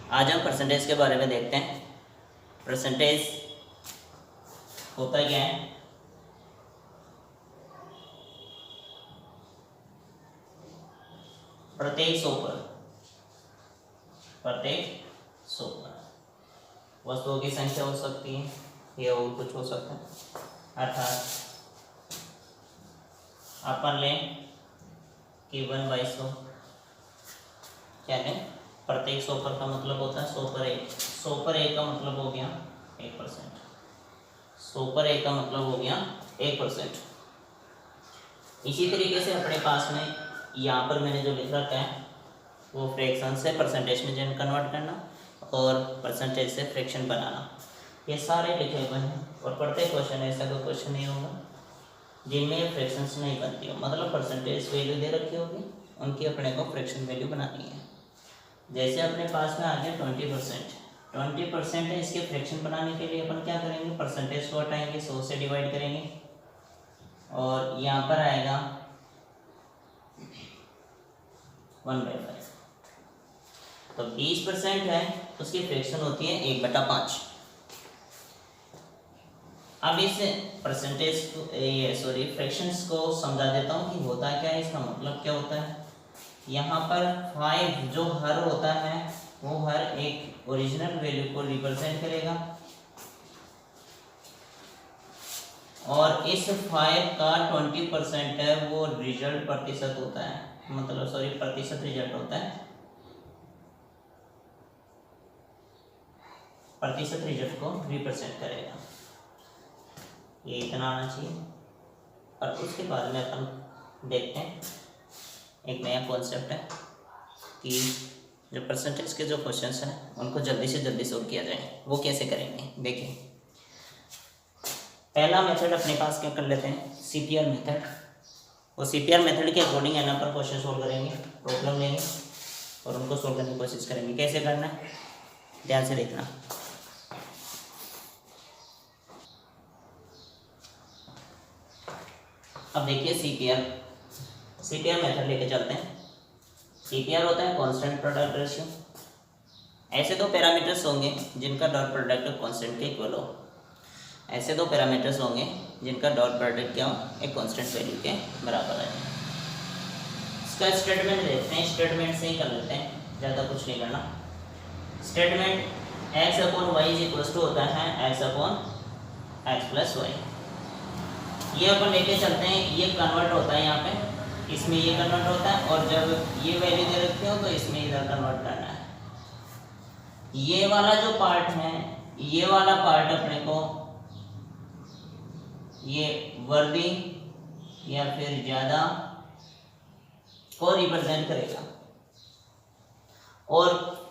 आज हम परसेंटेज के बारे में देखते हैं। परसेंटेज होता क्या है? प्रत्येक 100 पर वस्तुओं की संख्या हो सकती है या और कुछ हो सकता है। अर्थात अपन लें कि 1/100 क्या लें? प्रत्येक 100 पर का मतलब होता है 100 पर 1। 100 पर 1 का मतलब हो गया 1%। 100 पर 1 का मतलब हो गया 1%। इसी तरीके से अपने पास में यहाँ पर मैंने जो लिख रखा है वो फ्रैक्शन से परसेंटेज में कन्वर्ट करना और परसेंटेज से फ्रैक्शन बनाना, ये सारे लिखे हुए हैं। और प्रत्येक क्वेश्चन ऐसा कोई क्वेश्चन नहीं होगा जिनमें फ्रैक्शंस नहीं बनती हो, मतलब परसेंटेज वैल्यू दे रखी होगी, उनकी अपने को फ्रैक्शन वैल्यू बनानी है। जैसे अपने पास में आ गया 20% है, इसके फ्रैक्शन बनाने के लिए अपन क्या करेंगे? परसेंटेज को हटाएंगे, 100 से डिवाइड करेंगे और यहाँ पर आएगा 1/5। तो 20% है, उसकी फ्रैक्शन होती है 1/5। अब इस परसेंटेज को फ्रैक्शंस को समझा देता हूँ कि होता क्या है, इसका मतलब क्या होता है। यहाँ पर 5 जो हर होता है वो हर एक ओरिजिनल वैल्यू को रिप्रेजेंट करेगा और इस 5 का 20% है वो रिजल्ट प्रतिशत होता है, मतलब प्रतिशत रिजल्ट होता है। प्रतिशत रिजल्ट को रिप्रेजेंट करेगा, ये इतना आना चाहिए। और उसके बाद में अपन देखते हैं एक नया कॉन्सेप्ट है कि जो परसेंटेज के जो क्वेश्चंस हैं उनको जल्दी से जल्दी सॉल्व किया जाए। वो कैसे करेंगे देखिए। पहला मेथड अपने पास क्या कर लेते हैं? CPR method. वो CPR मेथड के अकॉर्डिंग है ना पर क्वेश्चन सोल्व करेंगे, प्रॉब्लम लेंगे और उनको सोल्व करने की कोशिश करेंगे। कैसे करना है ध्यान से देखना। अब देखिए CPR मेथड लेके चलते हैं। CPR होता है कांस्टेंट प्रोडक्ट रेशियो। ऐसे दो पैरामीटर्स होंगे जिनका डॉट प्रोडक्ट कांस्टेंट के इक्वल हो। ऐसे दो पैरामीटर्स होंगे जिनका डॉट प्रोडक्ट क्या हो? एक कांस्टेंट वैल्यू के बराबर है। इसका स्टेटमेंट देखते हैं, स्टेटमेंट से ही कर लेते हैं, ज़्यादा कुछ नहीं करना। स्टेटमेंट x/y होता है x/x+y। ये अपन लेके चलते हैं, ये कन्वर्ट होता है यहाँ पे, इसमें ये कन्वर्ट होता है और जब ये वैल्यू दे रखी हो तो इसमें इधर कन्वर्ट करना है। ये वाला जो पार्ट है, ये वाला पार्ट अपने को ये वर्दी या फिर ज्यादा को रिप्रेजेंट करेगा और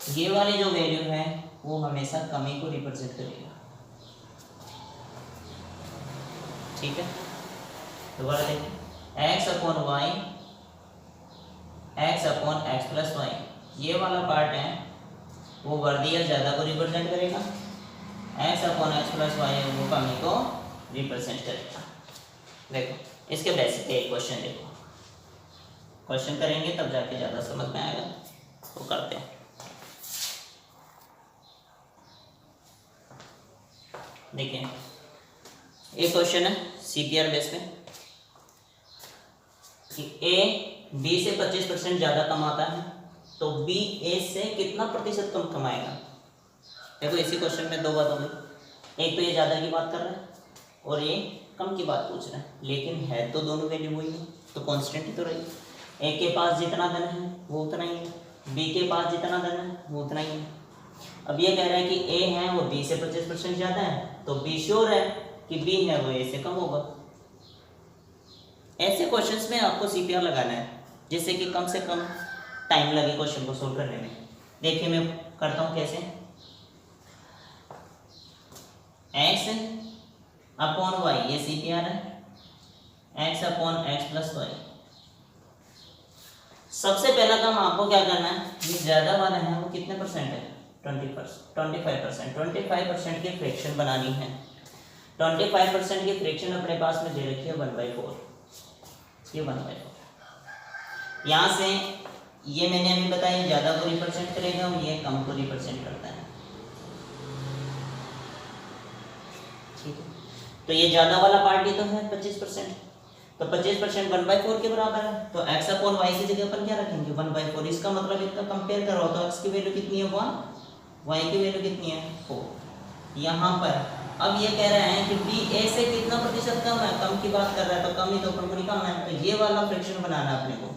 ये वाली जो वैल्यू है वो हमेशा कमी को रिप्रेजेंट करेगा। ठीक है, दोबारा देखिए x/y x/x+y, ये वाला पार्ट है वो वर्दी या ज्यादा को रिप्रेजेंट करेगा, x/x+y वो कमी को रिप्रेजेंट करेगा। देखो इसके बेसिक एक क्वेश्चन देखो, क्वेश्चन करेंगे तब जाके ज़्यादा समझ में आएगा, तो करते हैं। देखिए एक क्वेश्चन है CPR बेस पे कि A B से 25% ज़्यादा कमाता है तो B A से कितना प्रतिशत कम कमाएगा। देखो इसी क्वेश्चन में दो बात होगी, एक तो ये ज़्यादा की बात कर रहा है और ये कम की बात पूछ रहा है, लेकिन है तो दोनों वैल्यू वही है, तो कांस्टेंट ही तो रही। ए के पास जितना धन है वो उतना ही है, बी के पास जितना धन है वो उतना ही है। अब ये कह रहा है कि ए है वो बी से 25% ज़्यादा है तो बी श्योर है कि बी है वो ए से कम होगा। ऐसे क्वेश्चंस में आपको CPR लगाना है जिससे कि कम से कम टाइम लगे क्वेश्चन को सोल्व करने में। देखिए मैं करता हूँ कैसे। x/y ये CPR है, x/x+y। सबसे पहला काम आपको क्या करना है, ये ज्यादा वाला है वो कितने परसेंट है? 25% की फ्रैक्शन बनानी है। 25% की फ्रैक्शन अपने पास में दे रखी है 1/4। ये 1/4 यहाँ से ये मैंने अभी बताया ज़्यादा को रिप्रेजेंट करेगा और ये कम को रिप्रेजेंट करता है, ठीक है। तो ये ज़्यादा वाला पार्ट ही तो है 25%, तो 25% 1/4 के बराबर है, तो x अपॉन वाई की जगह अपन क्या रखेंगे 1/4। इसका मतलब इनका कंपेयर करो तो x की वैल्यू कितनी है 1, y की वैल्यू कितनी है 4। यहाँ पर अब ये कह रहे हैं कि b a से कितना प्रतिशत कम है, कम की बात कर रहा है तो कम ही तो अपन को निकालना है, तो ये वाला फ्रैक्शन बनाना है अपने को।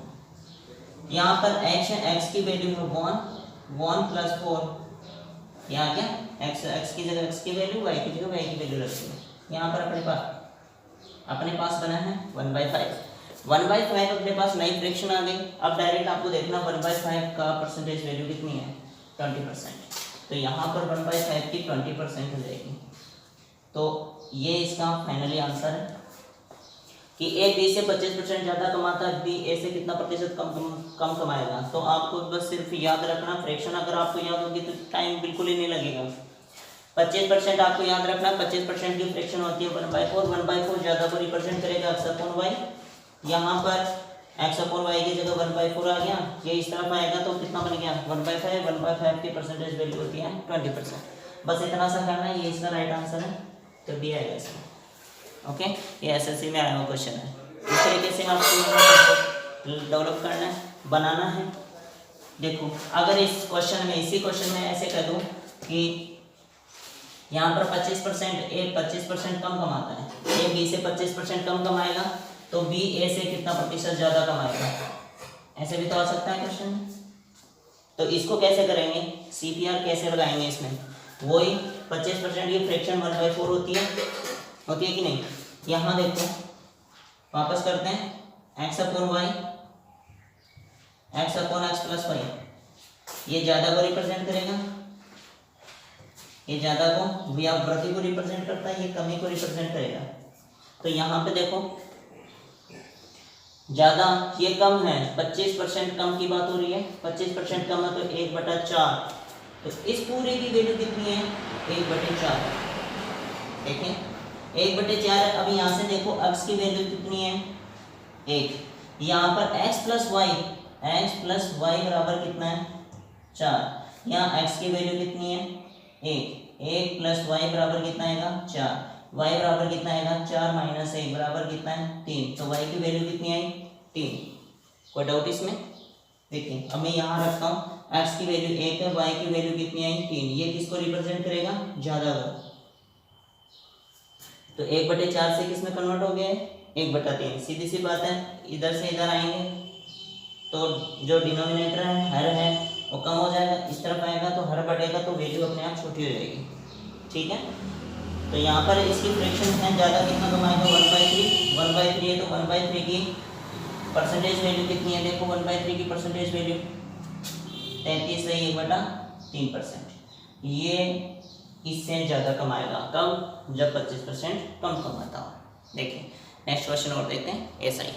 यहाँ पर x की वैल्यू है 1 + 4, यहाँ क्या x की जगह x की वैल्यू, y की जगह y की वैल्यू रखते हैं। यहाँ पर अपने पास बना है 1/5 अपने पास नई फ्रैक्शन आ गई। अब डायरेक्ट आपको देखना 1/5 का परसेंटेज वैल्यू कितनी है 20%, तो यहाँ पर 1/5 की 20% हो जाएगी। तो ये इसका फाइनली आंसर है कि ए बी से 25% ज़्यादा कमाता है, बी ए से कितना प्रतिशत कम कमाएगा। तो आपको बस सिर्फ याद रखना फ्रैक्शन, अगर आपको याद होगी तो टाइम बिल्कुल ही नहीं लगेगा। 25% आपको याद रखना, 25% की फ्रैक्शन होती है 1/4, 1/4 ज़्यादा को रिप्रेजेंट करेगा x अपॉन वाई। यहाँ पर x अपॉन वाई की जगह 1/4 आ गया, ये इस तरफ आएगा तो कितना बन गया 1/5 की परसेंटेज वैल्यू होती है 20%। बस इतना सा करना है, ये इसका राइट आंसर है, तो डी आएगा इसमें। ओके, ये एसएससी में आया हुआ क्वेश्चन है। इस तरीके से आपको डेवलप करना है, बनाना है। देखो अगर इस क्वेश्चन में, इसी क्वेश्चन में ऐसे कर दूँ कि यहाँ पर 25% ए 25% कम कमाता है, ए बी से 25% कम कमाएगा, तो बी ए से कितना प्रतिशत ज़्यादा कमाएगा, ऐसे भी तो आ सकता है क्वेश्चन। तो इसको कैसे करेंगे, CPR कैसे लगाएंगे इसमें, वही 25% की फ्रैक्शन 1/4 होती है कि नहीं। यहाँ देखो वापस करते हैं, x upon y, x upon x plus y, ये ज़्यादा को रिप्रेजेंट करेगा, ये ज़्यादा को व्यावृत्ति को रिप्रेजेंट करता है, ये कमी को रिप्रेजेंट करेगा। तो यहाँ पे देखो ज़्यादा, ये कम है, 25% कम की बात हो रही है, 25% कम है तो 1/4, तो इस पूरे की वैल्यू कितनी है 1/4, देखें 1/4। अब यहाँ से देखो x की वैल्यू कितनी है 1, यहाँ पर x प्लस वाई बराबर कितना है 4, यहाँ x की वैल्यू कितनी है 1 प्लस वाई बराबर कितना आएगा 4, y बराबर कितना आएगा 4 - 1 बराबर कितना है 3, तो y की वैल्यू कितनी आई 3। कोई डाउट इसमें, देखिए अब मैं यहाँ रखता हूँ x की वैल्यू 1 है, y की वैल्यू कितनी आई 3, ये किसको रिप्रेजेंट करेगा ज़्यादा को, तो 1/4 से किस में कन्वर्ट हो गया 1/3। सीधी सी बात है, इधर से इधर आएंगे तो जो डिनोमिनेटर है हर है वो कम हो जाएगा, इस तरफ आएगा तो हर बढ़ेगा, तो वैल्यू अपने आप छोटी हो जाएगी, ठीक है। तो यहाँ पर इसकी फ्रैक्शन है, ज़्यादा कितना कमाएगा 1/3 है, तो 1/3 की परसेंटेज वैल्यू कितनी है, देखो 1/3 की परसेंटेज वैल्यू 33 है 1/3%, ये इससे ज़्यादा कमाएगा कब, जब 25% कम कमाता हो। देखिए नेक्स्ट क्वेश्चन और देखते हैं, ऐसा ही।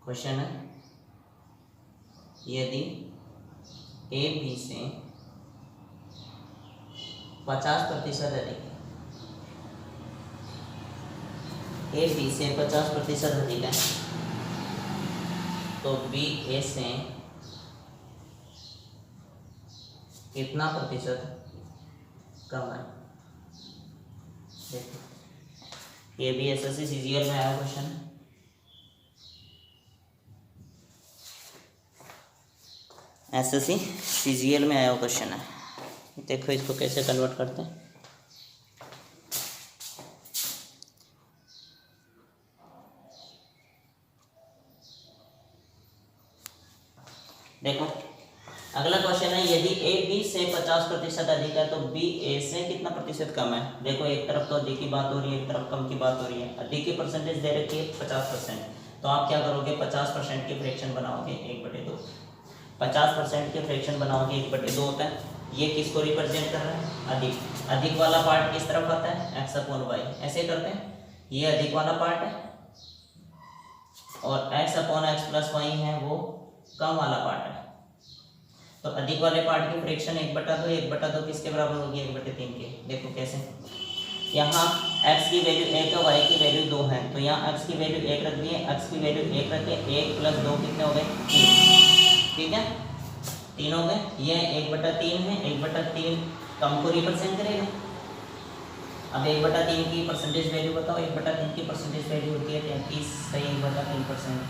क्वेश्चन है, यदि ए बी से 50% अधिक है, ए बी से 50% अधिक है, तो बी ए से कितना प्रतिशत कम है। देखो ये भी एसएससी सीजीएल में आया क्वेश्चन है। एसएससी सीजीएल में आया क्वेश्चन है, देखो इसको कैसे कन्वर्ट करते हैं। देखो अगला क्वेश्चन है, यदि ए बी से 50% अधिक है तो बी ए से कितना प्रतिशत कम है। देखो एक तरफ तो अधिक की बात हो रही है, एक तरफ कम की बात हो रही है। अधिक की परसेंटेज दे रखी है 50%, तो आप क्या करोगे, 50% की फ्रैक्शन बनाओगे 1/2। 50% के फ्रैक्शन बनाओगे 1/2 होता है। ये किसको रिप्रेजेंट कर रहा है, अधिक। अधिक वाला पार्ट किस तरफ आता है, x/y, ऐसे करते हैं। ये अधिक वाला पार्ट है और x/x + y है वो कम वाला पार्ट है। तो अधिक वाले पार्ट की फ्रैक्शन 1/2, 1/2 किसके बराबर होगी, 1/3 के। देखो कैसे, यहाँ x की वैल्यू 1 है, y की वैल्यू 2 है, तो यहाँ x की वैल्यू 1 रख दिए, x की वैल्यू 1 रखिए, 1 + 2 कितने हो गए, 3। ठीक है, 3 हो गए। ये 1/3 है, 1/3 कम को रिप्रेजेंट करेगा। अब 1/3 की परसेंटेज वैल्यू बताओ। 1/3 की परसेंटेज वैल्यू होती है 33, सही 1/3%।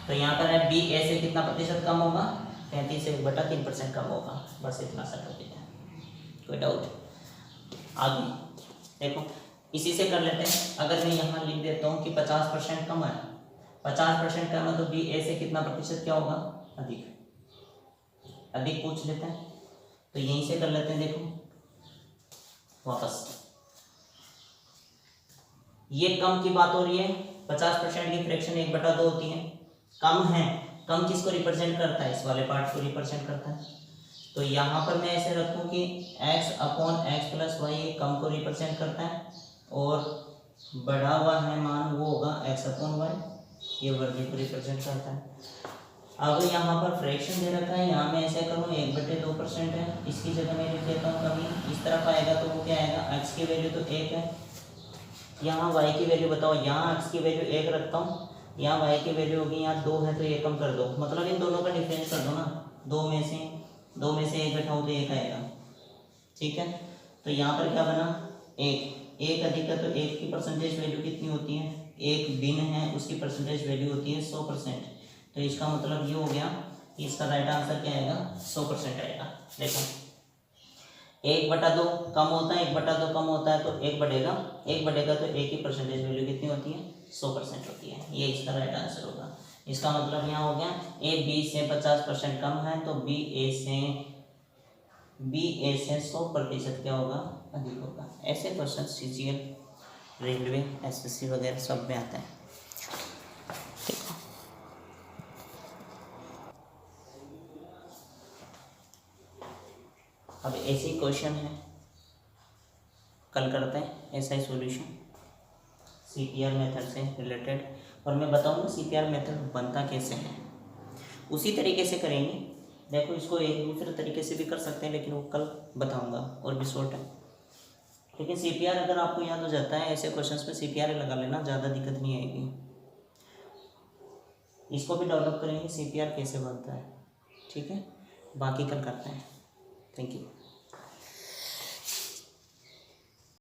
तो यहाँ पर है बी ए से कितना प्रतिशत कम होगा, 33 से 1/3% कम होगा। बस इतना सा टॉपिक है, कोई डाउट। आगे देखो, इसी से कर लेते हैं। अगर मैं यहाँ लिख देता हूँ कि 50% कम है, 50% कम है, तो बी ए से कितना प्रतिशत क्या होगा, अधिक। अधिक पूछ लेते हैं, तो यहीं से कर लेते हैं। देखो वापस, ये कम की बात हो रही है, 50% की फ्रैक्शन 1/2 होती है। कम है, कम किसको रिप्रेजेंट करता है, इस वाले पार्ट को रिप्रेजेंट करता है। तो यहाँ पर मैं ऐसे रखूँ कि x/x + y कम को रिप्रेजेंट करता है और बढ़ा हुआ है मान वो होगा x/y, ये वर्ग को रिप्रेजेंट करता है। अब यहाँ पर फ्रैक्शन दे रखा है, यहाँ मैं ऐसे करूँ 1/2% है, इसकी जगह मैं लिख देता हूँ कमी। इस तरफ आएगा तो वो क्या आएगा, x की वैल्यू तो 1 है, यहाँ y की वैल्यू बताओ। यहाँ x की वैल्यू 1 रखता हूँ, यहाँ y की वैल्यू होगी यहाँ 2 है, तो ये कम कर दो, मतलब इन दोनों का डिफरेंस कर दो ना। 2 में से 1 घटाओ तो 1 आएगा। ठीक है, तो यहाँ पर क्या बना, 1 अधिक है, तो 1 की परसेंटेज वैल्यू कितनी होती है, 1 भिन्न है उसकी परसेंटेज वैल्यू होती है 100%। तो इसका मतलब ये हो गया कि इसका राइट आंसर क्या आएगा, 100% आएगा। देखो 1/2 कम होता है, 1/2 कम होता है, तो 1 बढ़ेगा, 1 बढ़ेगा तो 1 की परसेंटेज वैल्यू कितनी होती है, 100% होती है। ये इसका राइट आंसर होगा। इसका मतलब यहाँ हो गया ए बी से 50% कम है, तो बी ए से 100% क्या होगा, अधिक होगा। ऐसे क्वेश्चन सीजीएल, रेलवे, एसएससी वगैरह सब में आता है। अब ऐसे ही क्वेश्चन है, कल करते हैं ऐसा ही सॉल्यूशन सीपीआर मेथड से रिलेटेड, और मैं बताऊंगा सीपीआर मेथड बनता कैसे है, उसी तरीके से करेंगे। देखो इसको एक दूसरे तरीके से भी कर सकते हैं, लेकिन वो कल बताऊंगा, और भी शॉर्ट है। लेकिन सीपीआर अगर आपको याद हो जाता है, ऐसे क्वेश्चंस पे सीपीआर लगा लेना, ज़्यादा दिक्कत नहीं आएगी। इसको भी डेवलप करेंगे सीपीआर कैसे बनता है। ठीक है, बाकी कल करते हैं। Thank you.